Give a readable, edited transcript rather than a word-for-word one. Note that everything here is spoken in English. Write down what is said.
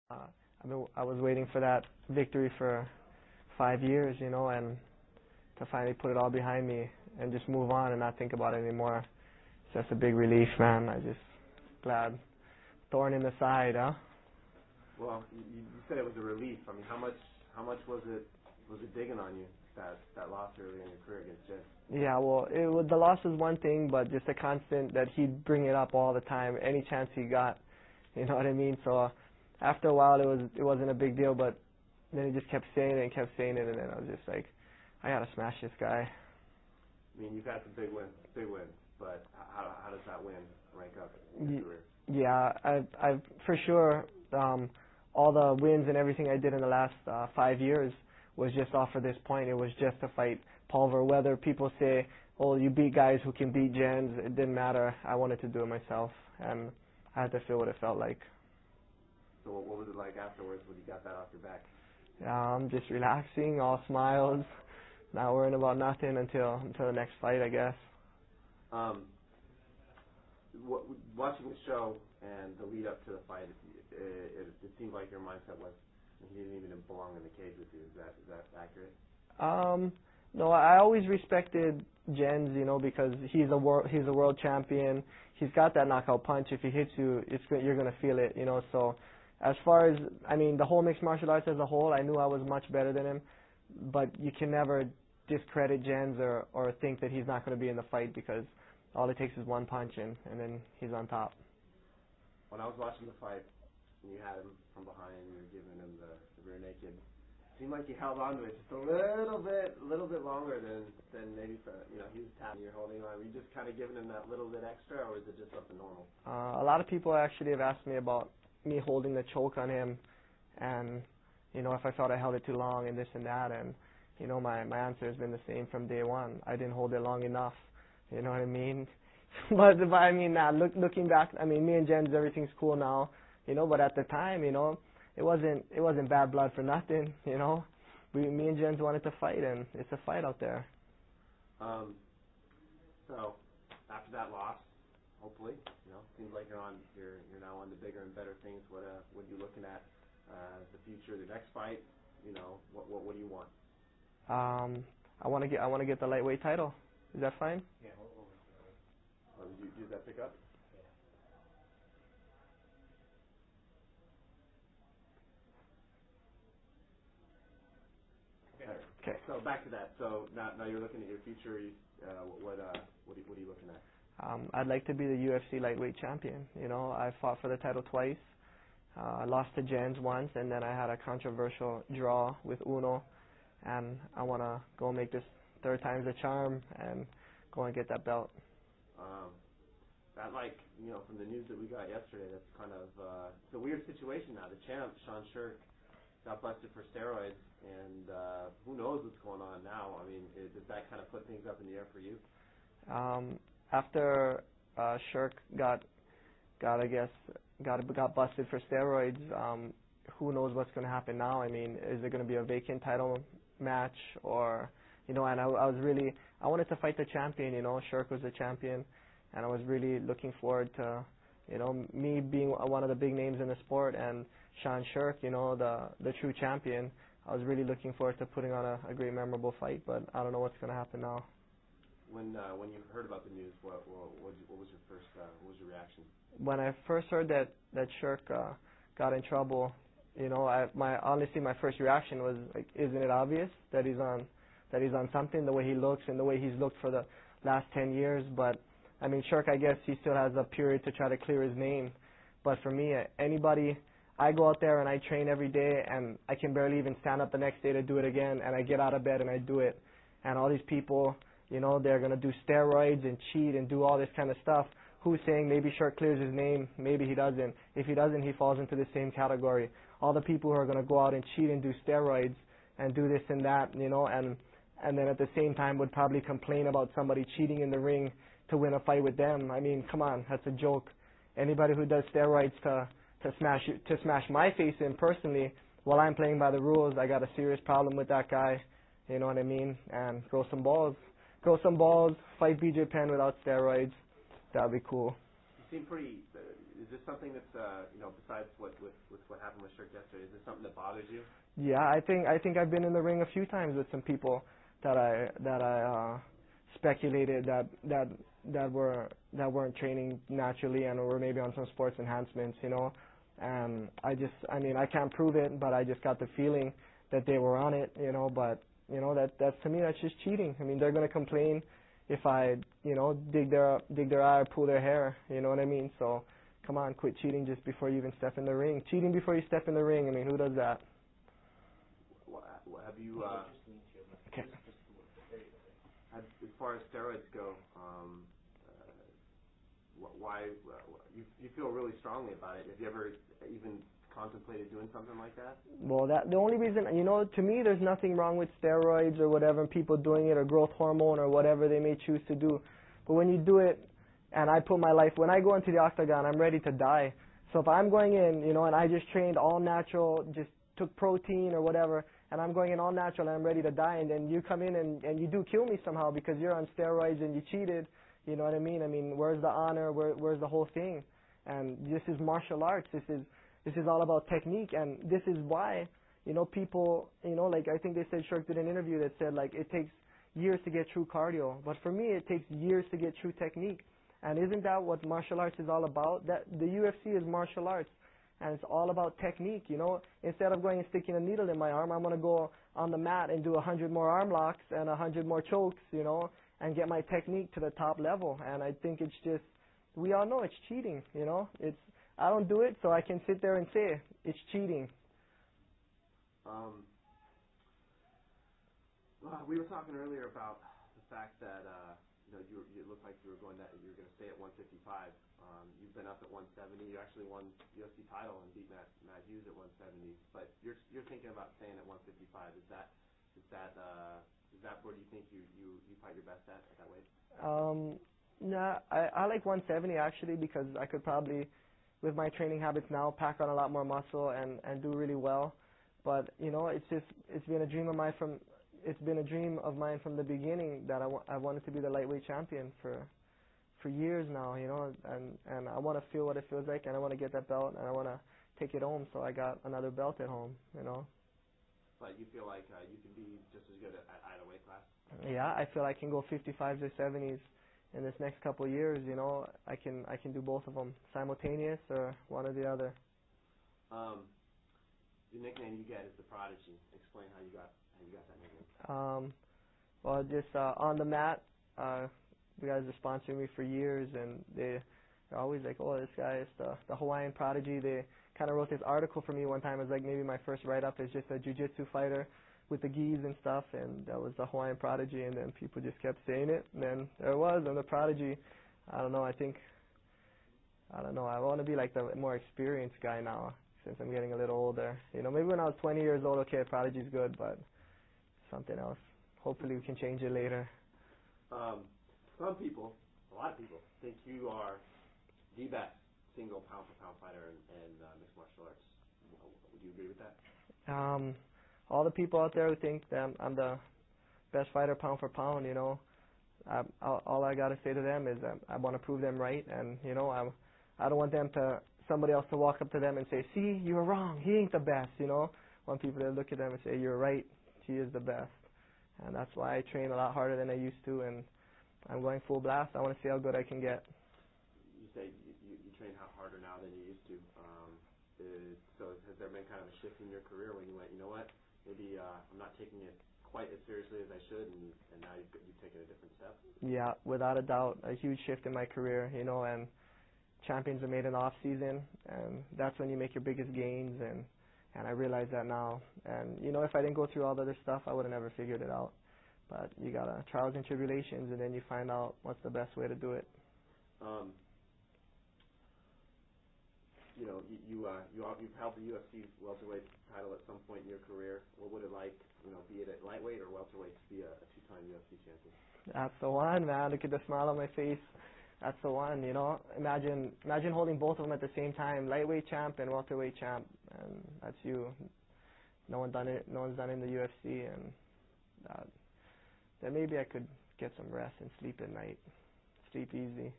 I was waiting for that victory for 5 years, and to finally put it all behind me and just move on and not think about it anymore. It's just a big relief, man. I just glad. Thorn in the side, huh? Well, you said it was a relief. I mean, how much was it digging on you that loss early in your career against Jay? Yeah, well, the loss was one thing, but just a constant that he'd bring it up all the time, any chance he got. You know what I mean? So after a while, it wasn't a big deal, but then he just kept saying it, and then I was just like, I gotta smash this guy. I mean, you've had some big wins, but how does that win rank up in your career? Yeah, I've for sure. All the wins and everything I did in the last 5 years was just off of this point. It was just to fight Pulver. Whether people say, "Oh, you beat guys who can beat gens," it didn't matter. I wanted to do it myself, and I had to feel what it felt like. So what was it like afterwards when you got that off your back? Just relaxing, all smiles, not worrying about nothing until the next fight, I guess. Watching the show and the lead up to the fight, it seemed like your mindset was he didn't even belong in the cage with you. Is that accurate? No, I always respected Jens, because he's a world champion. He's got that knockout punch. If he hits you, you're gonna feel it, So, as far as the whole mixed martial arts as a whole, I knew I was much better than him. But you can never discredit Jens or think that he's not going to be in the fight, because all it takes is one punch and then he's on top. When I was watching the fight, and you had him from behind, and you were giving him the rear naked, it seemed like you held on to it just a little bit longer than maybe he was tapping, you're holding on. Were you just kind of giving him that little bit extra, or is it just something normal? A lot of people actually have asked me about me holding the choke on him, and if I felt I held it too long and this and that, and my answer has been the same from day one. I didn't hold it long enough. You know what I mean? but I mean, looking back, me and Jens, everything's cool now. But at the time, it wasn't bad blood for nothing. Me and Jens wanted to fight, and it's a fight out there. So after that loss, hopefully, seems like you're now on to bigger and better things. What are you looking at the future, the next fight? What do you want? I want to get the lightweight title. Is that fine? Yeah. Did that pick up? Yeah. Okay. So back to that. So now you're looking at your future. What are you looking at? I'd like to be the UFC lightweight champion. I fought for the title twice. I lost to Jens once, and then I had a controversial draw with Uno. And I want to go make this third time's a charm and go and get that belt. That, from the news that we got yesterday, that's kind of it's a weird situation now. The champ, Sherk, got busted for steroids, and who knows what's going on now. Does that kind of put things up in the air for you? After Sherk got busted for steroids, who knows what's going to happen now? Is there going to be a vacant title match, or and I wanted to fight the champion. Sherk was the champion, and I was really looking forward to me being one of the big names in the sport, and Sherk, the true champion. I was really looking forward to putting on a great memorable fight, but I don't know what's going to happen now. When you heard about the news, what was your reaction? When I first heard that Sherk got in trouble, my first reaction was like, isn't it obvious that he's on something, the way he looks and the way he's looked for the last 10 years? But Sherk, I guess he still has a period to try to clear his name. But for me, I go out there and I train every day, and I can barely even stand up the next day to do it again, and I get out of bed and I do it. And all these people, they're going to do steroids and cheat and do all this kind of stuff. Who's saying maybe Sherk clears his name, maybe he doesn't. If he doesn't, he falls into the same category. All the people who are going to go out and cheat and do steroids and do this and that, and then at the same time would probably complain about somebody cheating in the ring to win a fight with them. Come on, that's a joke. Anybody who does steroids to smash my face in personally while I'm playing by the rules, I got a serious problem with that guy. You know what I mean? And grow some balls, fight BJ Penn without steroids. That'd be cool. You seem pretty. Is this something that's besides what happened with Sherk yesterday? Is this something that bothers you? Yeah, I think I've been in the ring a few times with some people that I speculated that weren't training naturally and were maybe on some sports enhancements, And I can't prove it, but I just got the feeling that they were on it, But that to me that's just cheating. I mean, they're gonna complain if I dig their eye or pull their hair, you know what I mean? So come on, quit cheating just before you even step in the ring. Cheating before you step in the ring. I mean, who does that? Have you? Okay. As far as steroids go, why you feel really strongly about it? Have you ever even contemplated doing something like that? Well, the only reason, to me, there's nothing wrong with steroids or whatever, people doing it, or growth hormone or whatever they may choose to do. But when you do it, and I put my life, when I go into the octagon, I'm ready to die. So if I'm going in, and I just trained all natural, just took protein or whatever, and I'm going in all natural and I'm ready to die, and then you come in and you do kill me somehow because you're on steroids and you cheated, you know what I mean? I mean, where's the honor? Where's the whole thing? And this is martial arts. This is all about technique, and this is why, people, like I think they said Sherk did an interview that said, like, it takes years to get true cardio. But for me, it takes years to get true technique. And isn't that what martial arts is all about? That the UFC is martial arts, and it's all about technique, Instead of going and sticking a needle in my arm, I'm going to go on the mat and do 100 more arm locks and 100 more chokes, and get my technique to the top level. And I think it's just, we all know it's cheating, I don't do it, so I can sit there and say it's cheating. We were talking earlier about the fact that you looked like you were going to stay at 155. You've been up at 170. You actually won UFC title and beat Matt Hughes at 170. But you're thinking about staying at 155. Is that where you think you fight your best at that weight? Nah, I like 170 actually because I could probably, with my training habits now, pack on a lot more muscle and do really well. But it's been a dream of mine from the beginning that I wanted to be the lightweight champion for years now, and I want to feel what it feels like, and I want to get that belt, and I want to take it home. So I got another belt at home, But you feel like you can be just as good at either weight class? Yeah, I feel I can go 55s or 70s in this next couple of years. I can do both of them simultaneous or one or the other. The nickname you get is the Prodigy. Explain how you got that nickname. Well, just on the mat, the guys are sponsoring me for years, and they're always like, "Oh, this guy is the Hawaiian Prodigy." They kind of wrote this article for me one time. It was like maybe my first write-up as just a jiu-jitsu fighter with the gis and stuff, and that was the Hawaiian Prodigy, and then people just kept saying it, and then there it was, I'm the Prodigy. I don't know, I want to be like the more experienced guy now, since I'm getting a little older. Maybe when I was 20 years old, okay, Prodigy's good, but something else. Hopefully we can change it later. Some people, a lot of people, think you are the best single pound-for-pound fighter in mixed martial arts. Would you agree with that? All the people out there who think that I'm the best fighter pound for pound, all I got to say to them is I want to prove them right, and, I don't want somebody else to walk up to them and say, "See, you were wrong, he ain't the best," I want people to look at them and say, "You're right, he is the best." And that's why I train a lot harder than I used to, and I'm going full blast. I want to see how good I can get. You say you train harder now than you used to. So has there been kind of a shift in your career when you went, you know what, maybe I'm not taking it quite as seriously as I should, and now you've taken a different step? Yeah, without a doubt, a huge shift in my career, and champions are made in off season, and that's when you make your biggest gains, and I realize that now. And, if I didn't go through all the other stuff, I would have never figured it out. But you got trials and tribulations, and then you find out what's the best way to do it. You've held the UFC welterweight title at some point in your career. What would it like, be it at lightweight or welterweight, to be a two-time UFC champion? That's the one, man. Look at the smile on my face. That's the one, Imagine holding both of them at the same time, lightweight champ and welterweight champ, and that's you. No one's done it. No one's done it in the UFC, and then maybe I could get some rest and sleep at night. Sleep easy.